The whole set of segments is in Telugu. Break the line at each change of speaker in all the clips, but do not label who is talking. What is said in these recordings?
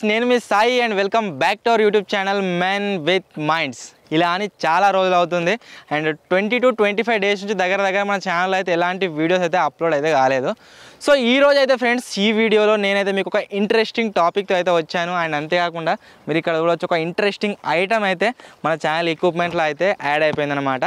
నేను మీ Sai and welcome back to our YouTube channel men with minds. ఇలా అని చాలా రోజులు అవుతుంది అండ్ 20 to 25 డేస్ నుంచి దగ్గర మన ఛానల్ అయితే ఎలాంటి వీడియోస్ అయితే అప్లోడ్ అయితే కాలేదు. సో ఈ రోజు అయితే ఫ్రెండ్స్ ఈ వీడియోలో నేనైతే మీకు ఒక ఇంట్రెస్టింగ్ టాపిక్తో అయితే వచ్చాను. అండ్ అంతేకాకుండా మీరు ఇక్కడ చూడవచ్చు ఒక ఇంట్రెస్టింగ్ ఐటమ్ అయితే మన ఛానల్ ఎక్విప్మెంట్లో అయితే యాడ్ అయిపోయిందనమాట.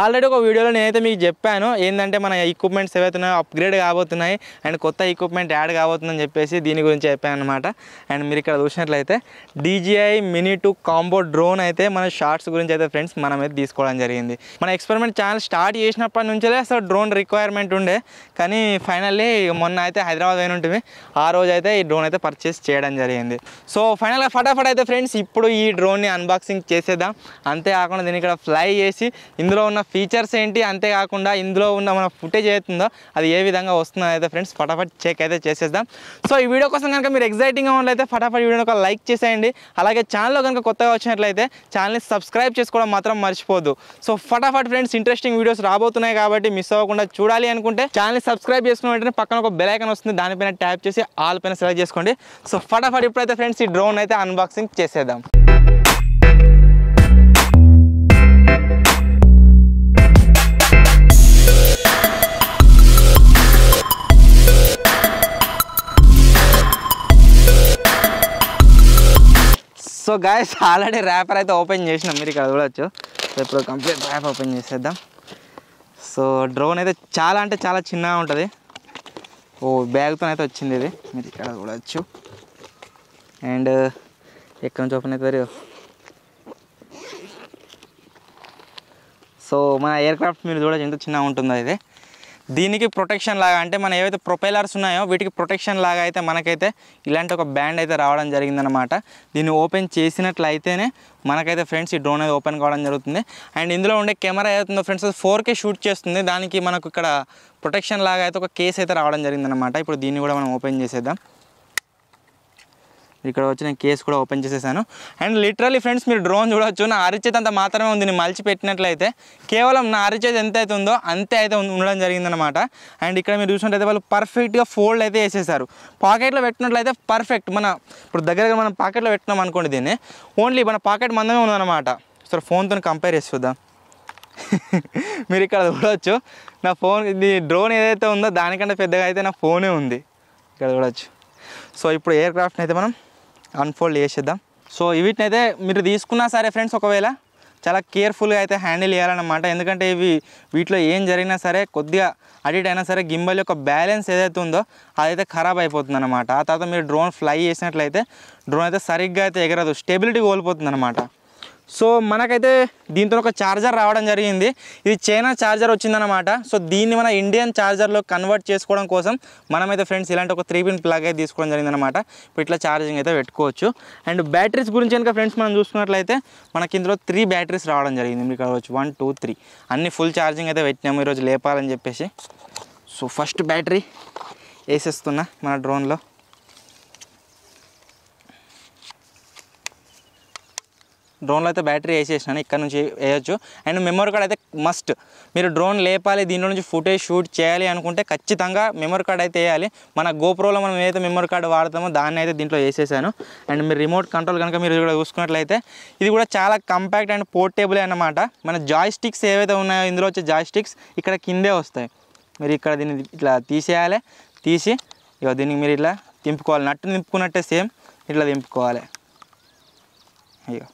ఆల్రెడీ ఒక వీడియోలో నేనైతే మీకు చెప్పాను ఏంటంటే మన ఎక్విప్మెంట్స్ ఏవైతే ఉన్నాయో అప్గ్రేడ్ కాబోతున్నాయి అండ్ కొత్త ఎక్విప్మెంట్ యాడ్ కాబోతుందని చెప్పేసి దీని గురించి చెప్పాను అనమాట. అండ్ మీరు ఇక్కడ చూసినట్లయితే DJI Mini 2 కాంబో డ్రోన్ అయితే మన షార్ట్స్ గురించి అయితే ఫ్రెండ్స్ మనం అయితే తీసుకోవడం జరిగింది. మన ఎక్స్పెరిమెంట్ ఛానల్ స్టార్ట్ చేసినప్పటి నుంచే అసలు డ్రోన్ రిక్వైర్మెంట్ ఉండే, కానీ ఫైనల్లీ మొన్న అయితే హైదరాబాద్ అయిన ఉంటుంది ఆ రోజు అయితే ఈ డ్రోన్ అయితే పర్చేస్ చేయడం జరిగింది. సో ఫైనల్గా ఫటాఫట్ అయితే ఫ్రెండ్స్ ఇప్పుడు ఈ డ్రోన్ని అన్బాక్సింగ్ చేసేద్దాం. అంతేకాకుండా దీన్ని ఇక్కడ ఫ్లై చేసి ఇందులో ఉన్న ఫీచర్స్ ఏంటి, అంతేకాకుండా ఇందులో ఉన్న మన ఫుటేజ్ అవుతుందో అది ఏ విధంగా వస్తుందో అయితే ఫ్రెండ్స్ ఫటాఫట్ చెక్ అయితే చేసేద్దాం. సో ఈ వీడియో కోసం కనుక మీరు ఎగ్జైటింగ్గా ఉన్నట్లయితే ఫటాఫట్ వీడియోని ఒక లైక్ చేసేయండి. అలాగే ఛానల్లో కనుక కొత్తగా వచ్చినట్లయితే ఛానల్ని సబ్స్క్రైబ్ చేసుకోవడం మాత్రం మర్చిపోద్దు. సో ఫటాఫట్ ఫ్రెండ్స్ ఇంట్రెస్టింగ్ వీడియోస్ రాబోతున్నాయి కాబట్టి మిస్ అవ్వకుండా చూడాలి అనుకుంటే ఛానల్ని సబ్స్క్రైబ్ చేసుకున్న వెంటనే పక్కన ఒక బెల్ ఐకాన్ వస్తుంది, దానిపైన ట్యాప్ చేసి ఆల్ పైన సెలెక్ట్ చేసుకోండి. సో ఫటాఫట్ ఇప్పుడైతే ఫ్రెండ్స్ ఈ డ్రోన్ అయితే అన్బాక్సింగ్ చేసేద్దాం. సో గాయస్ ఆల్రెడీ ర్యాపర్ అయితే ఓపెన్ చేసినాం, మీరు ఇక్కడ చూడవచ్చు. సో ఇప్పుడు కంప్లీట్ ర్యాప్ ఓపెన్ చేసేద్దాం. సో డ్రోన్ అయితే చాలా అంటే చాలా చిన్నగా ఉంటుంది. బ్యాగ్తో అయితే వచ్చింది ఇది, మీరు ఇక్కడ చూడవచ్చు. అండ్ ఎక్కడి నుంచి ఓపెన్ అవుతుంది. సో మన ఎయిర్ క్రాఫ్ట్ మీరు చూడవచ్చు ఎంత చిన్నగా ఉంటుందో ఇది. దీనికి ప్రొటెక్షన్ లాగా అంటే మన ఏవైతే ప్రొపెలర్స్ ఉన్నాయో వీటికి ప్రొటెక్షన్ లాగా అయితే మనకైతే ఇలాంటి ఒక బ్యాండ్ అయితే రావడం జరిగిందనమాట. దీన్ని ఓపెన్ చేసినట్లయితేనే మనకైతే ఫ్రెండ్స్ ఈ డ్రోన్ అయితే ఓపెన్ కావడం జరుగుతుంది. అండ్ ఇందులో ఉండే కెమెరా ఏదైతుందో ఫ్రెండ్స్ 4K షూట్ చేస్తుంది. దానికి మనకు ఇక్కడ ప్రొటెక్షన్ లాగా అయితే ఒక కేస్ అయితే రావడం జరిగిందనమాట. ఇప్పుడు దీన్ని కూడా మనం ఓపెన్ చేసేద్దాం. ఇక్కడ వచ్చి నేను కేస్ కూడా ఓపెన్ చేసేసాను. అండ్ లిటరల్లీ ఫ్రెండ్స్ మీరు డ్రోన్ చూడవచ్చు, నా అరిచేతి అంత మాత్రమే ఉంది. నేను మలిచి పెట్టినట్లయితే కేవలం నా అరిచేతి ఎంత అయితే ఉందో అంతే అయితే ఉండడం జరిగిందనమాట. అండ్ ఇక్కడ మీరు చూసినట్లయితే వాళ్ళు పర్ఫెక్ట్గా ఫోల్డ్ అయితే వేసేసారు. పాకెట్లో పెట్టినట్లయితే పర్ఫెక్ట్ మన ఇప్పుడు దగ్గరగా మనం పాకెట్లో పెట్టినాం అనుకోండి, దీన్ని ఓన్లీ మన పాకెట్ మందమే ఉందన్నమాట. సో ఫోన్తో కంపేర్ చేసి చూద్దాం. మీరు ఇక్కడ చూడవచ్చు నా ఫోన్, ఇది డ్రోన్ ఏదైతే ఉందో దానికంటే పెద్దగా అయితే నా ఫోనే ఉంది, ఇక్కడ చూడవచ్చు. సో ఇప్పుడు ఎయిర్ క్రాఫ్ట్ని అయితే మనం అన్ఫోల్డ్ చేసేద్దాం. సో వీటినైతే మీరు తీసుకున్నా సరే ఫ్రెండ్స్ ఒకవేళ చాలా కేర్ఫుల్గా అయితే హ్యాండిల్ చేయాలన్నమాట. ఎందుకంటే వీటిలో ఏం జరిగినా సరే కొద్దిగా అడిట్ అయినా సరే గింబల్ యొక్క బ్యాలెన్స్ ఏదైతే ఉందో అదైతే ఖరాబ్ అయిపోతుంది అనమాట. ఆ తర్వాత మీరు డ్రోన్ ఫ్లై చేసినట్లయితే డ్రోన్ అయితే సరిగ్గా అయితే ఎగరదు, స్టెబిలిటీ కోల్పోతుంది అనమాట. సో మనకైతే దీంతో ఒక ఛార్జర్ రావడం జరిగింది. ఇది చైనా ఛార్జర్ వచ్చిందనమాట. సో దీన్ని మన ఇండియన్ ఛార్జర్లో కన్వర్ట్ చేసుకోవడం కోసం మనమైతే ఫ్రెండ్స్ ఇలాంటి ఒక 3-pin ప్లగ్ అయితే తీసుకోవడం జరిగిందనమాట. ఇప్పుడు ఇట్లా ఛార్జింగ్ అయితే పెట్టుకోవచ్చు. అండ్ బ్యాటరీస్ గురించి కనుక ఫ్రెండ్స్ మనం చూసుకున్నట్లయితే మనకి ఇందులో 3 బ్యాటరీస్ రావడం జరిగింది. మీకు కావచ్చు 1, 2, 3 అన్ని ఫుల్ ఛార్జింగ్ అయితే పెట్టినాము ఈరోజు లేపాలని చెప్పేసి. సో ఫస్ట్ బ్యాటరీ వేసేస్తున్నా మన డ్రోన్లో. డ్రోన్లో అయితే బ్యాటరీ వేసేసినాను, ఇక్కడ నుంచి వేయచ్చు. అండ్ మెమరీ కార్డ్ అయితే మస్ట్. మీరు డ్రోన్ లేపాలి, దీంట్లో నుంచి ఫుటేజ్ షూట్ చేయాలి అనుకుంటే ఖచ్చితంగా మెమరీ కార్డ్ అయితే వేయాలి. మన గోప్రోలో మనం ఏదైతే మెమరీ కార్డ్ వాడతామో దాన్ని అయితే దీంట్లో వేసేసాను. అండ్ మీరు రిమోట్ కంట్రోల్ కనుక మీరు కూడా చూసుకున్నట్లయితే ఇది కూడా చాలా కంపాక్ట్ అండ్ పోర్టేబుల్ అన్నమాట. మన జాయ్ స్టిక్స్ ఏవైతే ఉన్నాయో ఇందులో వచ్చే జాయ్ స్టిక్స్ ఇక్కడ కిందే వస్తాయి. మీరు ఇక్కడ దీన్ని ఇట్లా తీసేయాలి, తీసి ఇక దీనికి మీరు ఇట్లా తింపుకోవాలి, నట్టు తింపుకున్నట్టే సేమ్ ఇట్లా తింపుకోవాలి. అయ్యో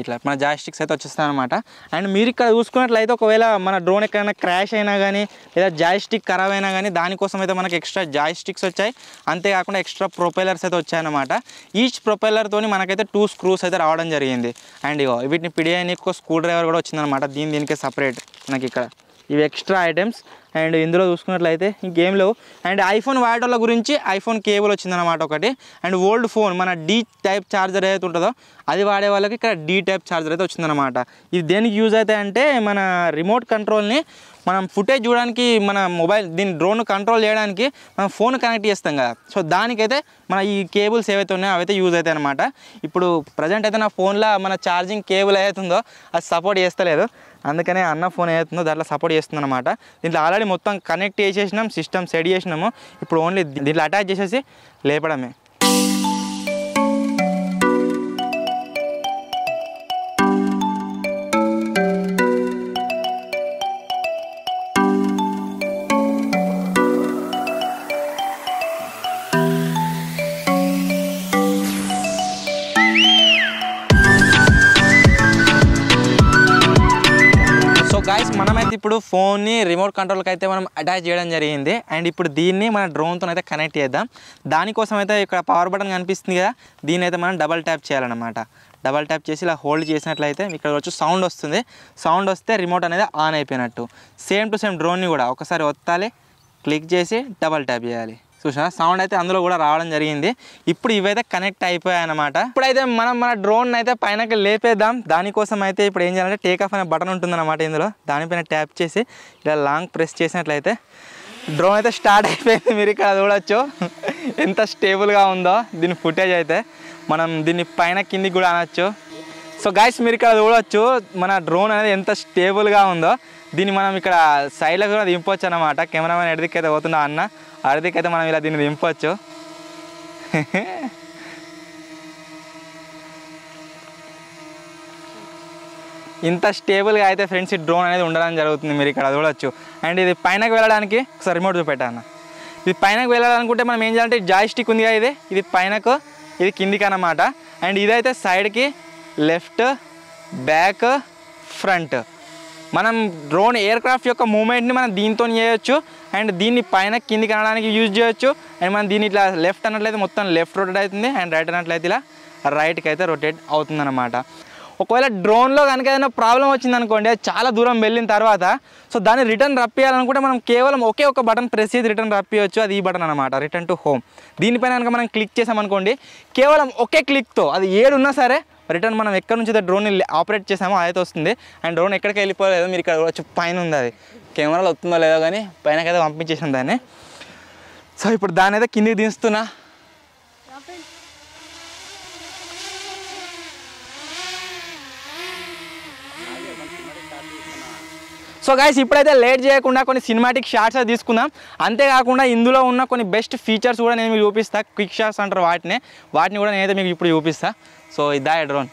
ఇట్లా మన జాయ్స్టిక్స్ అయితే వచ్చేస్తాయి అనమాట. అండ్ మీరు ఇక్కడ చూసుకున్నట్లయితే ఒకవేళ మన డ్రోన్ ఎక్కడైనా క్రాష్ అయినా కానీ లేదా జాయ్స్టిక్ ఖరాబ్ అయినా కానీ దానికోసం అయితే మనకి ఎక్స్ట్రా జాయ్స్టిక్స్ వచ్చాయి. అంతేకాకుండా ఎక్స్ట్రా ప్రొపెలర్స్ అయితే వచ్చాయన్నమాట. ఈచ్ ప్రొపెలర్తో మనకైతే 2 స్క్రూస్ అయితే రావడం జరిగింది. అండ్ ఇగో వీటిని పిడియడానికి ఒక స్క్రూ డ్రైవర్ కూడా వచ్చిందనమాట. దీనికే సపరేట్ మనకి ఇక్కడ ఇవి ఎక్స్ట్రా ఐటమ్స్. అండ్ ఇందులో చూసుకున్నట్లయితే ఇంకేం లేవు. అండ్ ఐఫోన్ వాడటం గురించి ఐఫోన్ కేబుల్ వచ్చిందనమాట ఒకటి. అండ్ ఓల్డ్ ఫోన్ మన D టైప్ ఛార్జర్ ఏదైతే ఉంటుందో అది వాడే వాళ్ళకి ఇక్కడ D టైప్ ఛార్జర్ అయితే వచ్చిందనమాట. ఇది దేనికి యూజ్ అవుతాయి అంటే మన రిమోట్ కంట్రోల్ని మనం ఫుటేజ్ చూడడానికి మన మొబైల్ దీని డ్రోన్ కంట్రోల్ చేయడానికి మనం ఫోన్ కనెక్ట్ చేస్తాం కదా, సో దానికైతే మన ఈ కేబుల్స్ ఏవైతే ఉన్నాయో అవైతే యూజ్ అవుతాయి అనమాట. ఇప్పుడు ప్రజెంట్ అయితే నా ఫోన్లో మన ఛార్జింగ్ కేబుల్ ఏదైతుందో అది సపోర్ట్ చేస్తలేదు, అందుకనే అన్న ఫోన్ ఏదైతుందో దాంట్లో సపోర్ట్ చేస్తుంది అనమాట. దీంట్లో ఆల్రెడీ మొత్తం కనెక్ట్ చేసేసినాం, సిస్టమ్ సెట్ చేసినాము. ఇప్పుడు ఓన్లీ దీంట్లో అటాచ్ చేసేసి లేపడమే. గాయస్ మనమైతే ఇప్పుడు ఫోన్ని రిమోట్ కంట్రోల్కి అయితే మనం అటాచ్ చేయడం జరిగింది. అండ్ ఇప్పుడు దీన్ని మన డ్రోన్తో అయితే కనెక్ట్ చేద్దాం. దానికోసం అయితే ఇక్కడ పవర్ బటన్ కనిపిస్తుంది కదా, దీన్ని అయితే మనం డబల్ ట్యాప్ చేయాలన్నమాట. డబల్ ట్యాప్ చేసి ఇలా హోల్డ్ చేసినట్లయితే ఇక్కడ వచ్చి సౌండ్ వస్తుంది. సౌండ్ వస్తే రిమోట్ అనేది ఆన్ అయిపోయినట్టు. సేమ్ టు సేమ్ డ్రోన్ని కూడా ఒకసారి ఒత్తాలి, క్లిక్ చేసి డబల్ ట్యాప్ చేయాలి. చూసినా సౌండ్ అయితే అందులో కూడా రావడం జరిగింది. ఇప్పుడు ఇవైతే కనెక్ట్ అయిపోయాయి అన్నమాట. ఇప్పుడైతే మనం మన డ్రోన్ అయితే పైనకి లేపేద్దాం. దానికోసం అయితే ఇప్పుడు ఏం చేయాలంటే టేక్ ఆఫ్ అనే బటన్ ఉంటుందన్నమాట. ఇందులో దానిపైన ట్యాప్ చేసి ఇలా లాంగ్ ప్రెస్ చేసినట్లయితే డ్రోన్ అయితే స్టార్ట్ అయిపోయింది. మీరు ఇక్కడ చూడవచ్చు ఎంత స్టేబుల్గా ఉందో దీని ఫుటేజ్ అయితే. మనం దీన్ని పైన కిందికి కూడా అనొచ్చు. సో గాయస్ మీరు ఇక్కడ చూడవచ్చు మన డ్రోన్ అనేది ఎంత స్టేబుల్గా ఉందో. దీన్ని మనం ఇక్కడ సైడ్లో కూడా దింపవచ్చు అన్నమాట. కెమెరామెన్ ఎడదికైతే పోతున్నా అన్న, అడదికైతే మనం ఇలా దీన్ని దింపవచ్చు. ఇంత స్టేబుల్గా అయితే ఫ్రెండ్స్ ఈ డ్రోన్ అనేది ఉండడం జరుగుతుంది. మీరు ఇక్కడ చూడవచ్చు. అండ్ ఇది పైనకి వెళ్ళడానికి ఒకసారి రిమోట్ చూపెట్టాను. ఇది పైనకి వెళ్ళాలనుకుంటే మనం ఏం చేయాలంటే జాయ్స్టిక్ ఉంది కదా, ఇది పైనకు ఇది కిందికి అన్నమాట. అండ్ ఇదైతే సైడ్కి, లెఫ్ట్, బ్యాక్, ఫ్రంట్. మనం డ్రోన్ ఎయిర్ క్రాఫ్ట్ యొక్క మూమెంట్ని మనం దీంతో చేయొచ్చు. అండ్ దీన్ని పైన కిందికి అనడానికి యూజ్ చేయొచ్చు. అండ్ మనం దీన్ని ఇట్లా లెఫ్ట్ అన్నట్లయితే మొత్తం లెఫ్ట్ రొటేట్ అవుతుంది. అండ్ రైట్ అన్నట్లయితే ఇలా రైట్కి అయితే రొటేట్ అవుతుంది అన్నమాట. ఒకవేళ డ్రోన్లో కనుక ఏదైనా ప్రాబ్లం వచ్చిందనుకోండి, అది చాలా దూరం వెళ్ళిన తర్వాత సో దాన్ని రిటర్న్ రప్పియాలనుకుంటే మనం కేవలం ఒకే ఒక బటన్ ప్రెస్ చేసి రిటర్న్ రప్పియచ్చు. అది ఈ బటన్ అనమాట, రిటర్న్ టు హోమ్. దీనిపైన కనుక మనం క్లిక్ చేసామనుకోండి, కేవలం ఒకే క్లిక్తో అది ఏడున్నా సరే రిటర్న్ మనం ఎక్కడి నుంచి అయితే డ్రోన్ని ఆపరేట్ చేసామో అదైతే వస్తుంది. అండ్ డ్రోన్ ఎక్కడికి వెళ్ళిపోలేదు, మీరు ఇక్కడ వచ్చి పైన ఉంది. అది కెమెరాలో వస్తుందో లేదో కానీ పైనకైతే పంపించేసాం దాన్ని. సో ఇప్పుడు దాన్ని అయితే కిందికి దించుతున్నా. సో గైస్ ఇప్పుడైతే లేట్ చేయకుండా కొన్ని సినిమాటిక్ షాట్స్ అయితే తీసుకుందాం. అంతేకాకుండా ఇందులో ఉన్న కొన్ని బెస్ట్ ఫీచర్స్ కూడా నేను మీకు చూపిస్తాను. క్విక్ షాట్స్ అంటారు వాటిని కూడా నేనైతే మీకు ఇప్పుడు చూపిస్తాను. సో ఇదా డ్రోన్.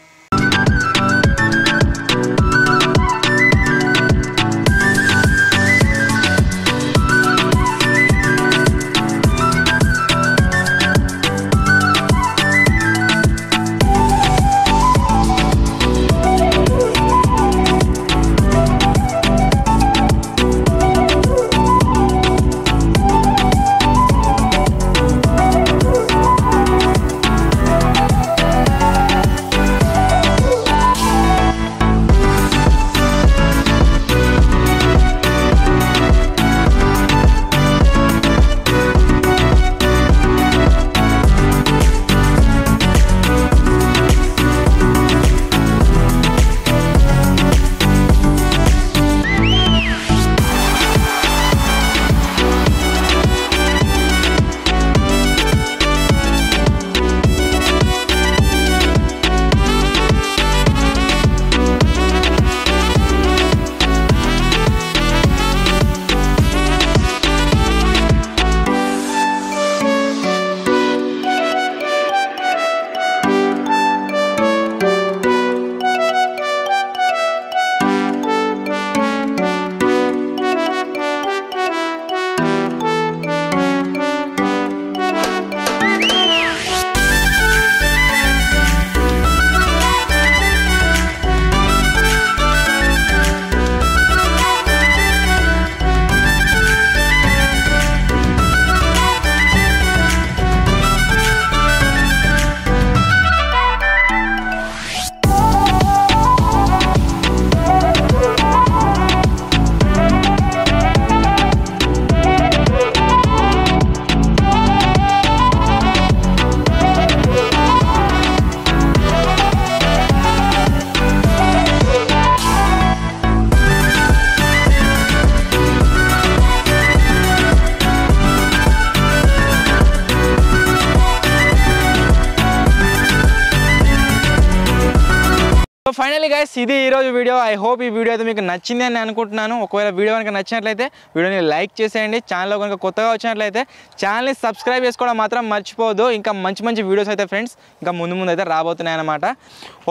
సో ఫైనలీ గైస్ ఇది ఈరోజు వీడియో. ఐ హోప్ ఈ వీడియో అయితే మీకు నచ్చింది అని అనుకుంటున్నాను. ఒకవేళ వీడియో కనుక నచ్చినట్లయితే వీడియోని లైక్ చేసేయండి. ఛానల్లో కనుక కొత్తగా వచ్చినట్లయితే ఛానల్ని సబ్స్క్రైబ్ చేసుకోవడం మాత్రం మర్చిపోవద్దు. ఇంకా మంచి మంచి వీడియోస్ అయితే ఫ్రెండ్స్ ఇంకా ముందు అయితే రాబోతున్నాయి అన్నమాట.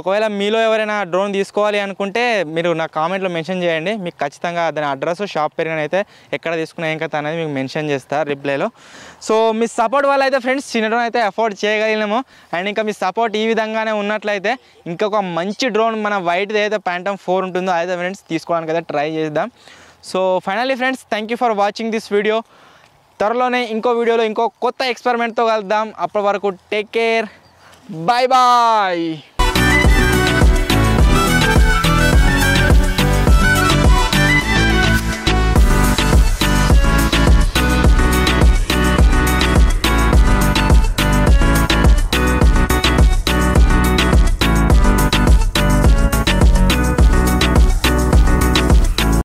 ఒకవేళ మీలో ఎవరైనా డ్రోన్ తీసుకోవాలి అనుకుంటే మీరు నా కామెంట్లో మెన్షన్ చేయండి. మీకు ఖచ్చితంగా దాని అడ్రస్ షాప్ పేరు అయితే ఎక్కడ తీసుకున్నా ఏం కదా అనేది మీకు మెన్షన్ చేస్తా రిప్లైలో. సో మీ సపోర్ట్ వల్ల అయితే ఫ్రెండ్స్ చిన్న డ్రోన్ అయితే అఫోర్డ్ చేయగలిగినాము. అండ్ ఇంకా మీ సపోర్ట్ ఈ విధంగానే ఉన్నట్లయితే ఇంకొక మంచి డ్రోన్ మన వైట్ది అయితే ప్యాంటమ్ 4 ఉంటుందో అయితే ఫ్రెండ్స్ తీసుకోవడానికి అయితే ట్రై చేద్దాం. So finally friends thank you for watching this video. త్వరలోనే ఇంకో వీడియోలో ఇంకో కొత్త ఎక్స్పెరిమెంట్తో కలుద్దాం. అప్పటి వరకు టేక్ కేర్, బాయ్ బాయ్.